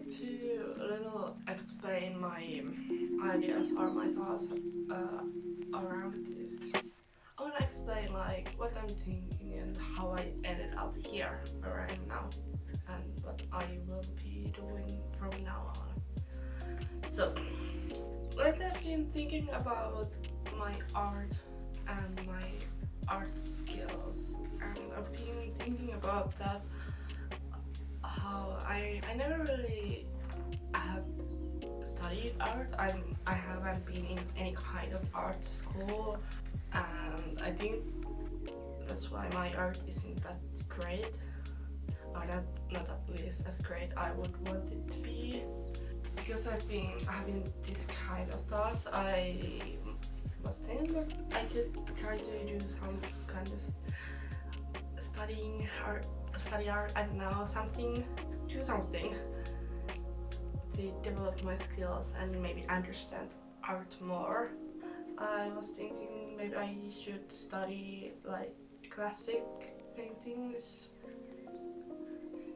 like to a little explain my ideas or my thoughts around this. I want to explain like what I'm thinking and how I ended up here where I am now and what I will be doing from now on. So, lately I've been thinking about my art and my art skills, and I've been thinking about that how I never really have studied art. I haven't been in any kind of art school, and I think that's why my art isn't that great, or not at least as great I would want it to be. Because I've been having this kind of thoughts, I was thinking that I could try to do some kind of study art, I don't know, do something to develop my skills and maybe understand art more. I was thinking maybe I should study like classic paintings,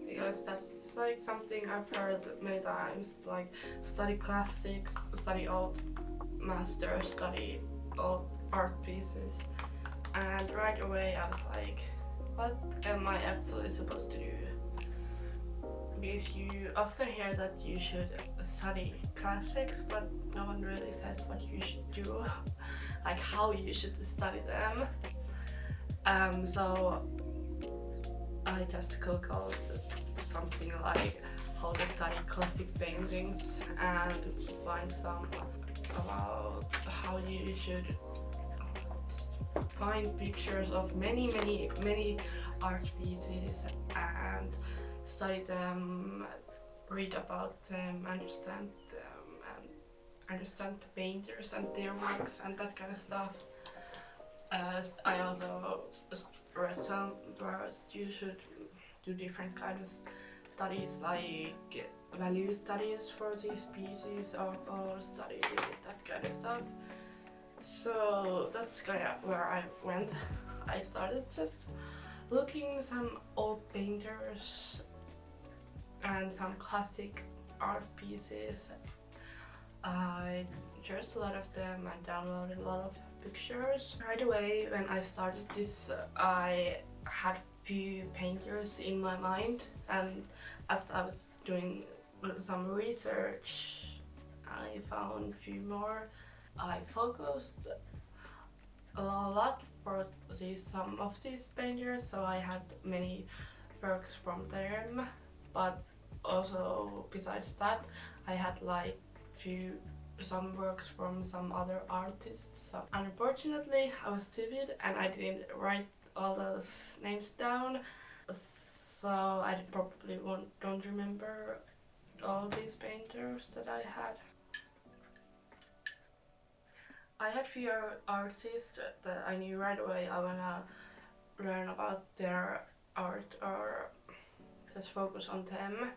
because that's like something I've heard many times, like study classics, study old masters, study old art pieces. And right away I was like, what am I actually supposed to do? Because you often hear that you should study classics, but no one really says what you should do, like how you should study them. So I just googled something like how to study classic paintings and find some about how you should find pictures of many art pieces and study them, read about them, understand the painters and their works and that kind of stuff. I also read some where you should do different kinds of studies, like value studies for these pieces or color study, that kind of stuff. So that's kind of where I went. I started just looking some old painters and some classic art pieces. I searched a lot of them and downloaded a lot of pictures. Right away when I started this, I had few painters in my mind, and as I was doing some research I found a few more. I focused a lot for some of these painters, so I had many works from them, but also besides that I had like some works from some other artists. So unfortunately I was stupid and I didn't write all those names down, so I probably don't remember all these painters that I had. I had few artists that I knew right away I wanna learn about their art or just focus on them.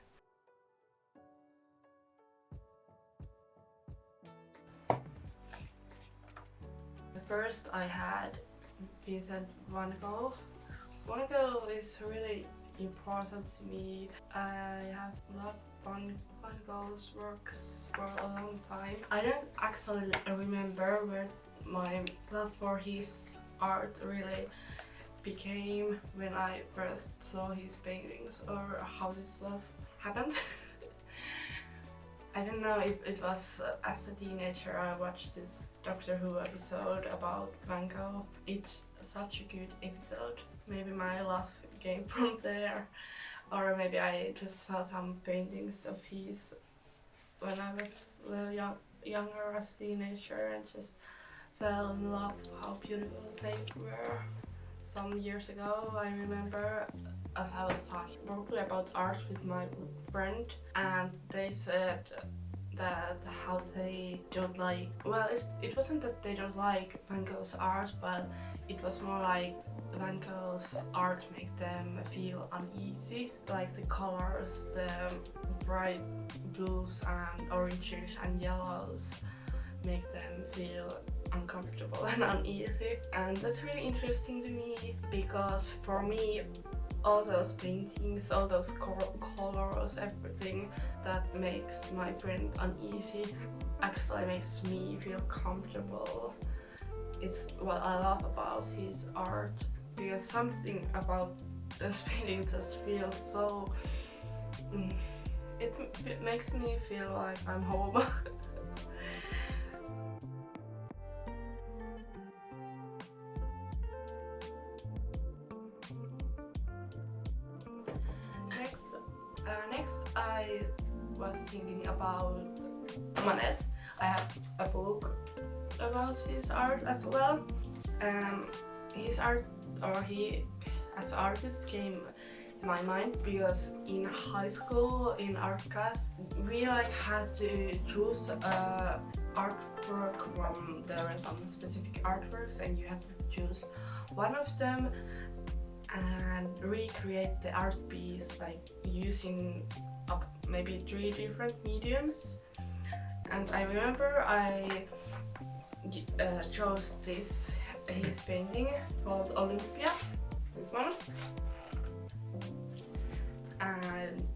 First I had Vincent van Gogh. Van Gogh is really important to me. I have loved Van Gogh's works for a long time. I don't actually remember where my love for his art really became when I first saw his paintings, or how this love happened. I don't know if it was as a teenager I watched this Doctor Who episode about Van Gogh. It's such a good episode. Maybe my love came from there, or maybe I just saw some paintings of his when I was a little younger as a teenager and just fell in love how beautiful they were. Some years ago I remember as I was talking probably about art with my friend, and they said that how they don't like, well, it wasn't that they don't like Van Gogh's art, but it was more like Van Gogh's art make them feel uneasy, like the colors, the bright blues and oranges and yellows make them feel uncomfortable and uneasy. And that's really interesting to me, because for me all those paintings, all those colors, everything that makes my brain uneasy actually makes me feel comfortable. It's what I love about his art, because something about those paintings just feels so... it makes me feel like I'm home. Next I was thinking about Manet. I have a book about his art as well. His art, or he as an artist, came to my mind because in high school, in art class, we like had to choose a artwork from, there are some specific artworks and you have to choose one of them and recreate the art piece, like using maybe 3 different mediums. And I remember I chose his painting called Olympia, this one. And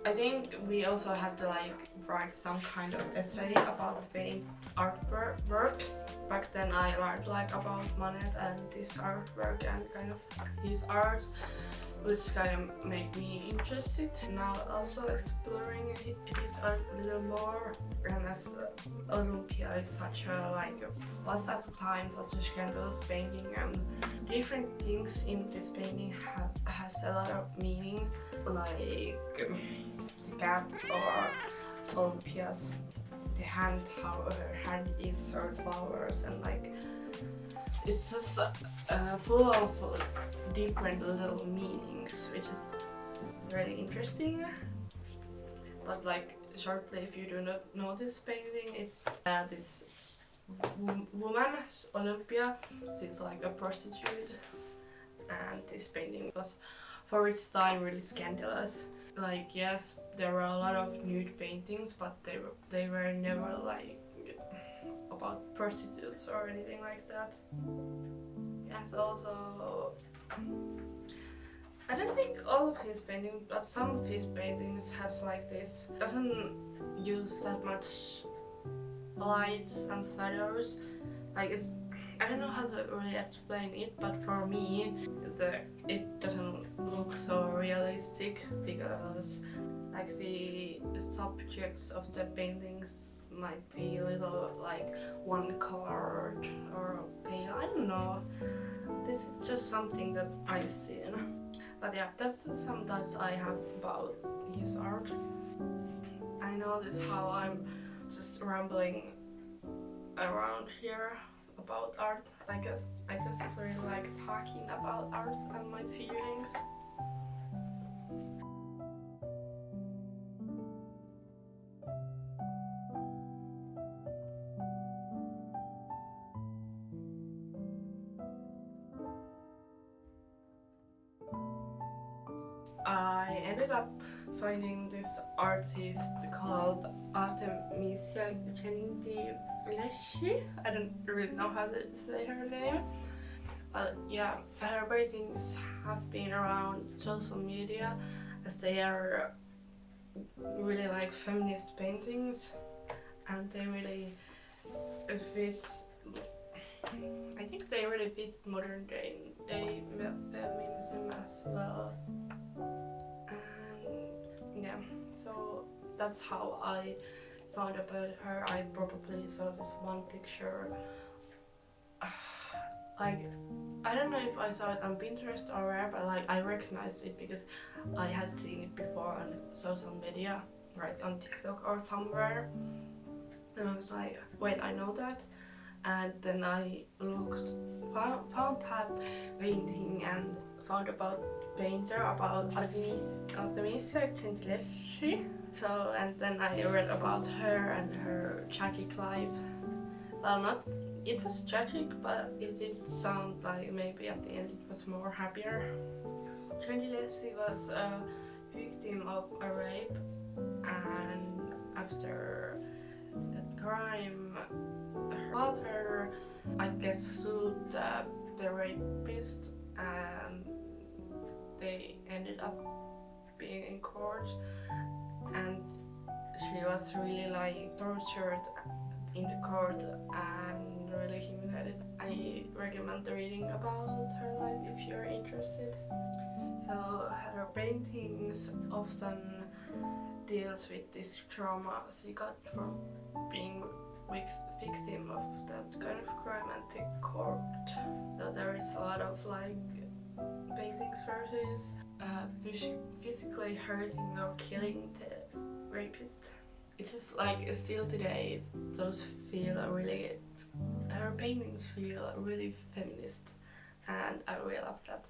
I think we also had to like write some kind of essay about the artwork. Back then I learned like about Manet and this artwork and kind of his art, which kind of made me interested. Now also exploring his art a little more, and as Olympia is such a was at the time such a scandalous painting, and different things in this painting has a lot of meaning, like the cat or Olympia's the hand, how her hand is, or flowers, and like it's just full of different little meanings, which is really interesting. But like shortly, if you do not know this painting, it's this woman, Olympia, she's like a prostitute, and this painting was for its time really scandalous. Like yes, there were a lot of nude paintings, but they were never like about prostitutes or anything like that. Yes, also I don't think all of his paintings, but some of his paintings has like this, doesn't use that much lights and shadows. Like it's, I don't know how to really explain it, but for me it doesn't look so realistic, because like the subjects of the paintings might be a little like one colored or pale, I don't know. This is just something that I've seen. But yeah, that's some thoughts I have about his art. I notice how I'm just rambling around here about art. I just really like talking about art and my feelings. I ended up finding this artist called Artemisia Gentileschi. I don't really know how to say her name, but yeah, her paintings have been around social media as they are really like feminist paintings, and they really fit, I think they really fit modern day feminism as well. And yeah, so that's how I found about her. I probably saw this one picture, like I don't know if I saw it on Pinterest or where, but like I recognized it because I had seen it before on social media, right, on TikTok or somewhere, and I was like, wait, I know that. And then I found that painting and found about painter, about Artemisia Gentileschi. So, and then I read about her and her tragic life. Well, it was tragic, but it did sound like maybe at the end it was more happier. Gentileschi was a victim of a rape, and after that crime, her father, I guess, sued the rapist, and they up being in court, and she was really like tortured in the court and really humiliated. I recommend reading about her life if you're interested. So her paintings often deals with this trauma she got from being victim of that kind of crime at the court. So there is a lot of like paintings where she's physically hurting or killing the rapist. It's just like still today those feel really, her paintings feel really feminist, and I really love that.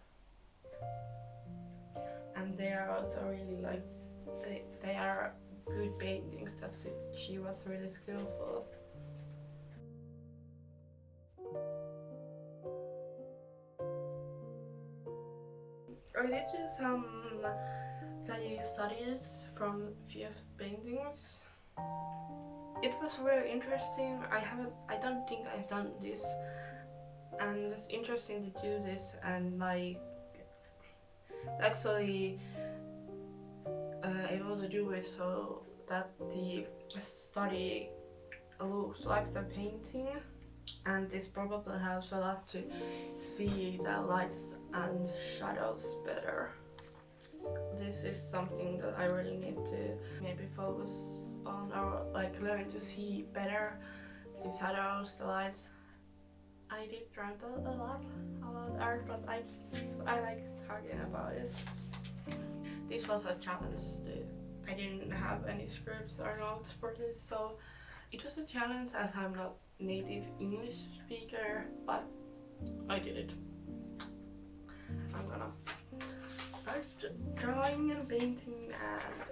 And they are also really like, they are good paintings that she was really skillful. I did do some value studies from few paintings. It was really interesting. I don't think I've done this, and it's interesting to do this and like actually able to do it so that the study looks like the painting, and this probably helps a lot to see the lights and shadows better. This is something that I really need to maybe focus on, or like learn to see better the shadows, the lights. I did ramble a lot about art, but I like talking about it. This was a challenge too. I didn't have any scripts or notes for this, so it was a challenge as I'm not native English speaker, but I did it. I'm gonna start drawing and painting and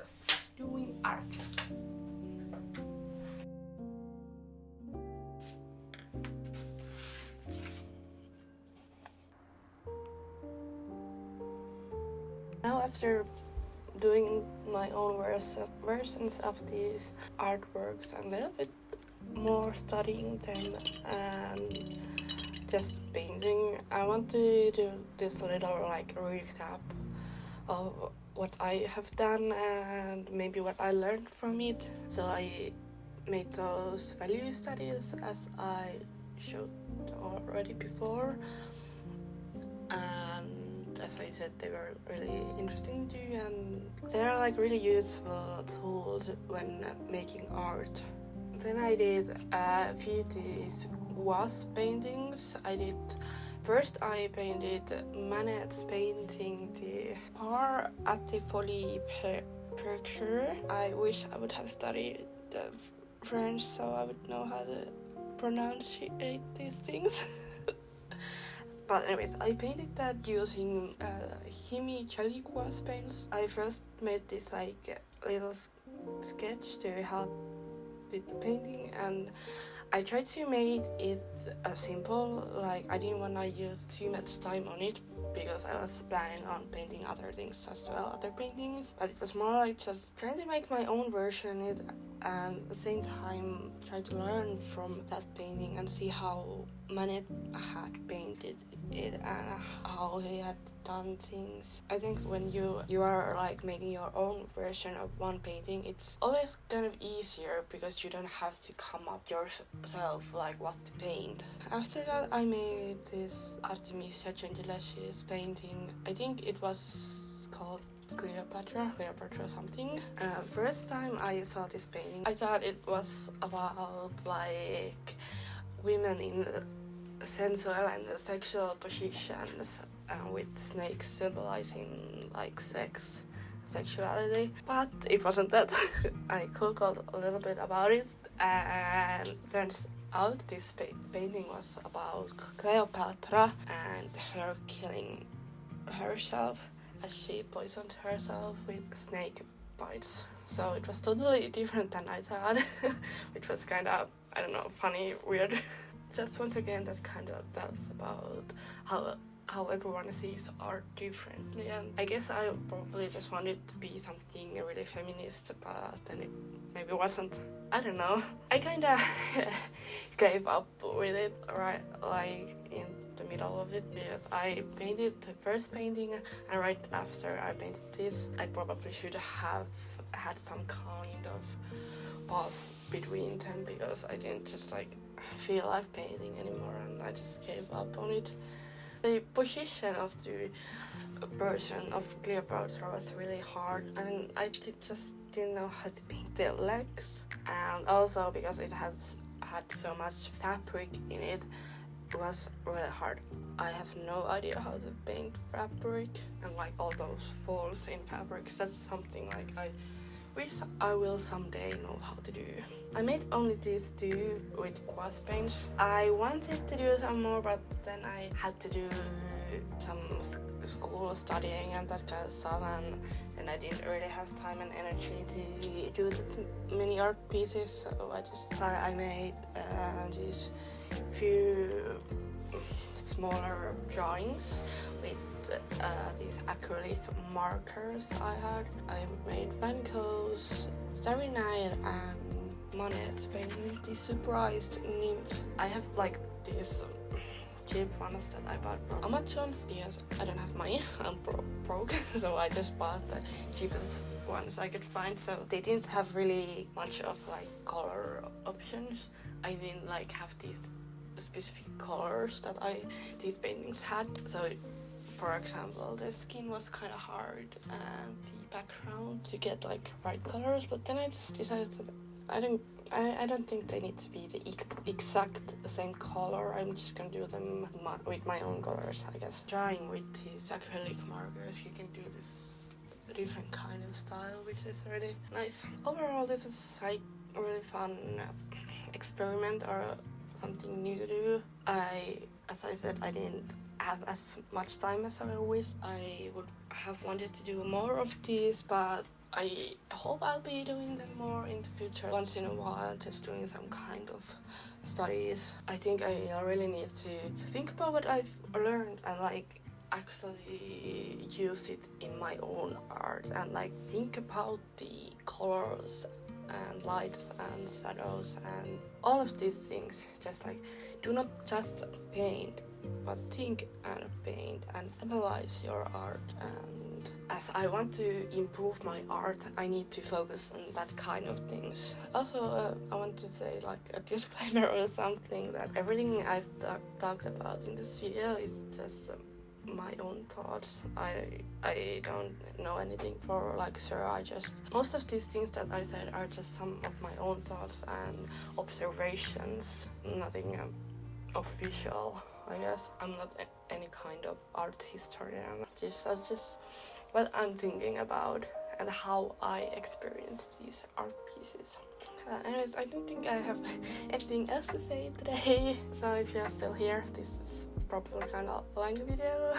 doing art. Now after doing my own versions of these artworks, I'm a little bit more studying them and just painting. I want to do this little like recap of what I have done and maybe what I learned from it. So I made those value studies as I showed already before, and as I said, they were really interesting too, and they're like really useful tools when making art. Then I did a few of these Gouache paintings. First I painted Manet's painting, the Par at the Folie Picture. I wish I would have studied the French so I would know how to pronounce these things. But anyways, I painted that using jelly gouache paints. I first made this like little sketch to help with the painting, and I tried to make it simple. Like I didn't want to use too much time on it because I was planning on painting other things as well, other paintings. But it was more like just trying to make my own version of it, and at the same time try to learn from that painting and see how Manet had painted it and how he had done things. I think when you are like making your own version of one painting, it's always kind of easier because you don't have to come up yourself like what to paint. After that I made this Manet and Gentileschi's painting. I think it was called Cleopatra something. First time I saw this painting, I thought it was about like women in sensual and sexual positions, with snakes symbolizing like sexuality, but it wasn't that. I googled a little bit about it, and turns out this painting was about Cleopatra and her killing herself as she poisoned herself with snake bites. So it was totally different than I thought, which was kind of, I don't know, funny, weird. Just once again, that kind of tells about how everyone sees art differently, and I guess I probably just wanted to be something really feminist, but then it maybe wasn't. I don't know. I kind of gave up with it, right? Like in the middle of it because I painted the first painting and right after I painted this I probably should have had some kind of pause between them because I didn't just like feel like painting anymore and I just gave up on it. The position of the person of Cleopatra was really hard and I just didn't know how to paint their legs, and also because it has had so much fabric in it, it was really hard. I have no idea how to paint fabric and like all those folds in fabrics. That's something like I wish I will someday know how to do. I made only these two with gouache paints. I wanted to do some more, but then I had to do some school studying and that kind of stuff, and I didn't really have time and energy to do this many art pieces, so I made these few smaller drawings with these acrylic markers I had. I made Van Gogh's Starry Night and Manet's painting The Surprised Nymph. I have like these cheap ones that I bought from Amazon because I don't have money, I'm broke, so I just bought the cheapest ones I could find. So they didn't have really much of like color options. I didn't like have these specific colors that these paintings had. So for example, the skin was kind of hard and the background to get like right colors, but then I just decided that I don't think they need to be the exact same color. I'm just gonna do them with my own colors, I guess. Drawing with these acrylic markers, you can do this different kind of style, which is really nice. Overall, this is like a really fun experiment or something new to do. As I said, I didn't have as much time as I wished. I would have wanted to do more of these, but I hope I'll be doing them more in the future. Once in a while, just doing some kind of studies. I think I really need to think about what I've learned and like actually use it in my own art and like think about the colors and lights and shadows and all of these things. Just like do not just paint, but think and paint and analyze your art. And as I want to improve my art, I need to focus on that kind of things. Also, I want to say like a disclaimer or something that everything I've talked about in this video is just my own thoughts. I don't know anything for like sure. Most of these things that I said are just some of my own thoughts and observations, nothing official, I guess. I'm not any kind of art historian. These are just what I'm thinking about and how I experience these art pieces. Anyways, I don't think I have anything else to say today. So if you're still here, this is probably kind of a long video.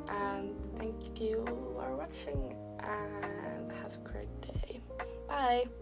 And thank you for watching and have a great day. Bye!